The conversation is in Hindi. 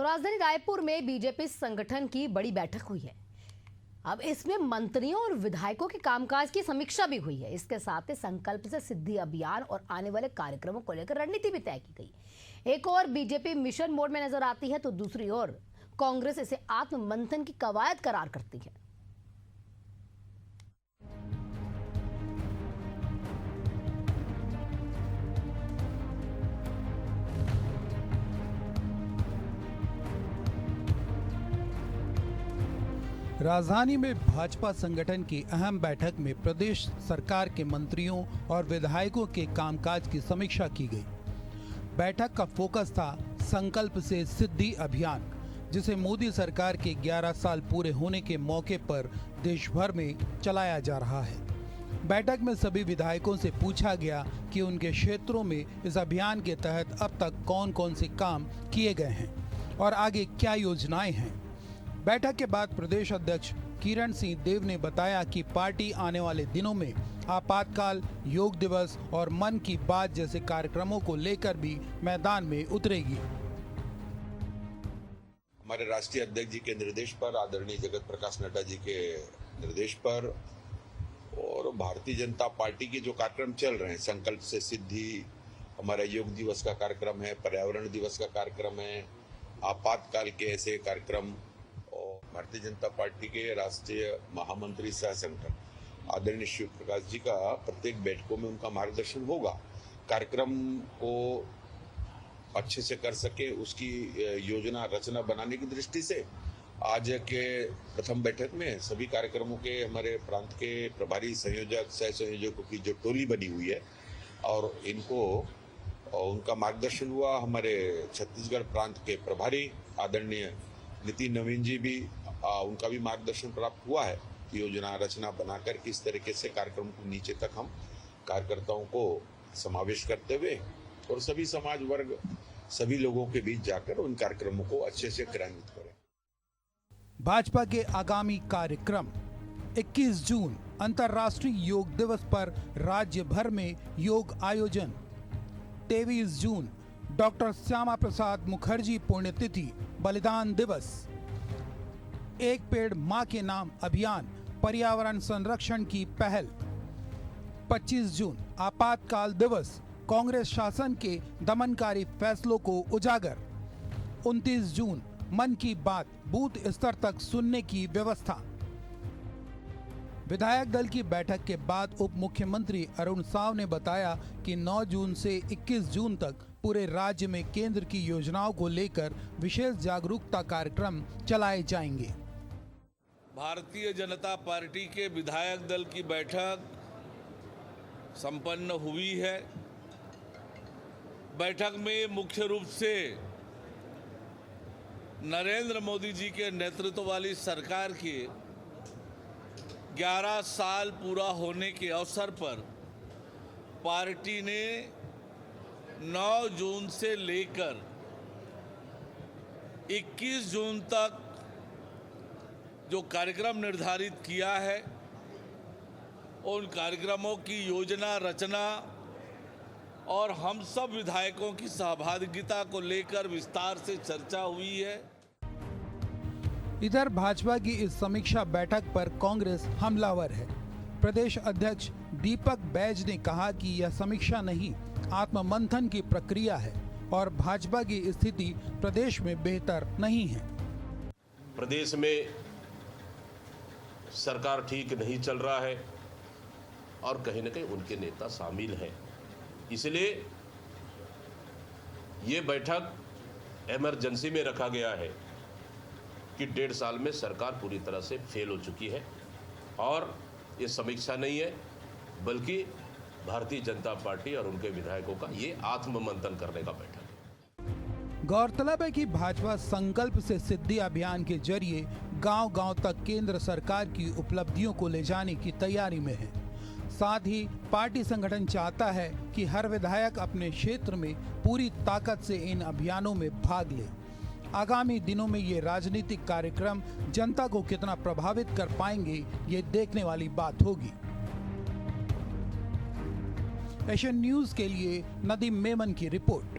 राजधानी रायपुर में बीजेपी संगठन की बड़ी बैठक हुई है। अब इसमें मंत्रियों और विधायकों के कामकाज की समीक्षा भी हुई है। इसके साथ ही संकल्प से सिद्धि अभियान और आने वाले कार्यक्रमों को लेकर रणनीति भी तय की गई। एक और बीजेपी मिशन मोड में नजर आती है तो दूसरी ओर कांग्रेस इसे आत्म मंथन की कवायद करार करती है। राजधानी में भाजपा संगठन की अहम बैठक में प्रदेश सरकार के मंत्रियों और विधायकों के कामकाज की समीक्षा की गई। बैठक का फोकस था संकल्प से सिद्धि अभियान, जिसे मोदी सरकार के 11 साल पूरे होने के मौके पर देश भर में चलाया जा रहा है। बैठक में सभी विधायकों से पूछा गया कि उनके क्षेत्रों में इस अभियान के तहत अब तक कौन कौन से काम किए गए हैं और आगे क्या योजनाएं हैं। बैठक के बाद प्रदेश अध्यक्ष किरण सिंह देव ने बताया कि पार्टी आने वाले दिनों में आपातकाल, योग दिवस और मन की बात जैसे कार्यक्रमों को लेकर भी मैदान में उतरेगी। हमारे राष्ट्रीय अध्यक्ष जी के निर्देश पर, आदरणीय जगत प्रकाश नड्डा जी के निर्देश पर और भारतीय जनता पार्टी के जो कार्यक्रम चल रहे हैं, संकल्प से सिद्धि, हमारा योग दिवस का कार्यक्रम है, पर्यावरण दिवस का कार्यक्रम है, आपातकाल के ऐसे कार्यक्रम, भारतीय जनता पार्टी के राष्ट्रीय महामंत्री सह संगठन आदरणीय शिव प्रकाश जी का प्रत्येक बैठकों में उनका मार्गदर्शन होगा। कार्यक्रम को अच्छे से कर सके उसकी योजना रचना बनाने की दृष्टि से आज के प्रथम बैठक में सभी कार्यक्रमों के हमारे प्रांत के प्रभारी संयोजक, सह संयोजकों की जो टोली बनी हुई है और इनको उनका मार्गदर्शन हुआ। हमारे छत्तीसगढ़ प्रांत के प्रभारी आदरणीय नितिन नवीन जी भी उनका भी मार्गदर्शन प्राप्त हुआ है। योजना रचना बनाकर किस तरीके से कार्यक्रम को नीचे तक हम कार्यकर्ताओं को समावेश करते हुए और सभी समाज वर्ग, सभी लोगों के बीच जाकर उन कार्यक्रमों को अच्छे से क्रियान्वित करें। भाजपा के आगामी कार्यक्रम 21 जून अंतर्राष्ट्रीय योग दिवस पर राज्य भर में योग आयोजन, 23 जून डॉक्टर श्यामा प्रसाद मुखर्जी पुण्यतिथि बलिदान दिवस, एक पेड़ मां के नाम अभियान पर्यावरण संरक्षण की पहल, 25 जून आपातकाल दिवस कांग्रेस शासन के दमनकारी फैसलों को उजागर, 29 जून मन की बात बूथ स्तर तक सुनने की व्यवस्था। विधायक दल की बैठक के बाद उप मुख्यमंत्री अरुण साव ने बताया कि 9 जून से 21 जून तक पूरे राज्य में केंद्र की योजनाओं को लेकर विशेष जागरूकता कार्यक्रम चलाए जाएंगे। भारतीय जनता पार्टी के विधायक दल की बैठक संपन्न हुई है। बैठक में मुख्य रूप से नरेंद्र मोदी जी के नेतृत्व वाली सरकार के 11 साल पूरा होने के अवसर पर पार्टी ने 9 जून से लेकर 21 जून तक जो कार्यक्रम निर्धारित किया है, उन कार्यक्रमों की योजना रचना और हम सब विधायकों की सहभागिता को लेकर विस्तार से चर्चा हुई है। इधर भाजपा की इस समीक्षा बैठक पर कांग्रेस हमलावर है। प्रदेश अध्यक्ष दीपक बैज ने कहा कि यह समीक्षा नहीं, आत्ममंथन की प्रक्रिया है और भाजपा की स्थिति प्रदेश में बेहतर नहीं है। प्रदेश में सरकार ठीक नहीं चल रहा है और कहीं न कहीं उनके नेता शामिल हैं। इसलिए ये बैठक इमरजेंसी में रखा गया है कि 1.5 साल में सरकार पूरी तरह से फेल हो चुकी है और ये समीक्षा नहीं है बल्कि भारतीय जनता पार्टी और उनके विधायकों का ये आत्ममंथन करने का बैठक है। गौरतलब है कि भाजपा संकल्प से सिद्धि अभियान के जरिए गांव-गांव तक केंद्र सरकार की उपलब्धियों को ले जाने की तैयारी में है। साथ ही पार्टी संगठन चाहता है कि हर विधायक अपने क्षेत्र में पूरी ताकत से इन अभियानों में भाग ले। आगामी दिनों में ये राजनीतिक कार्यक्रम जनता को कितना प्रभावित कर पाएंगे, ये देखने वाली बात होगी। एशियन न्यूज के लिए नदीम मेमन की रिपोर्ट।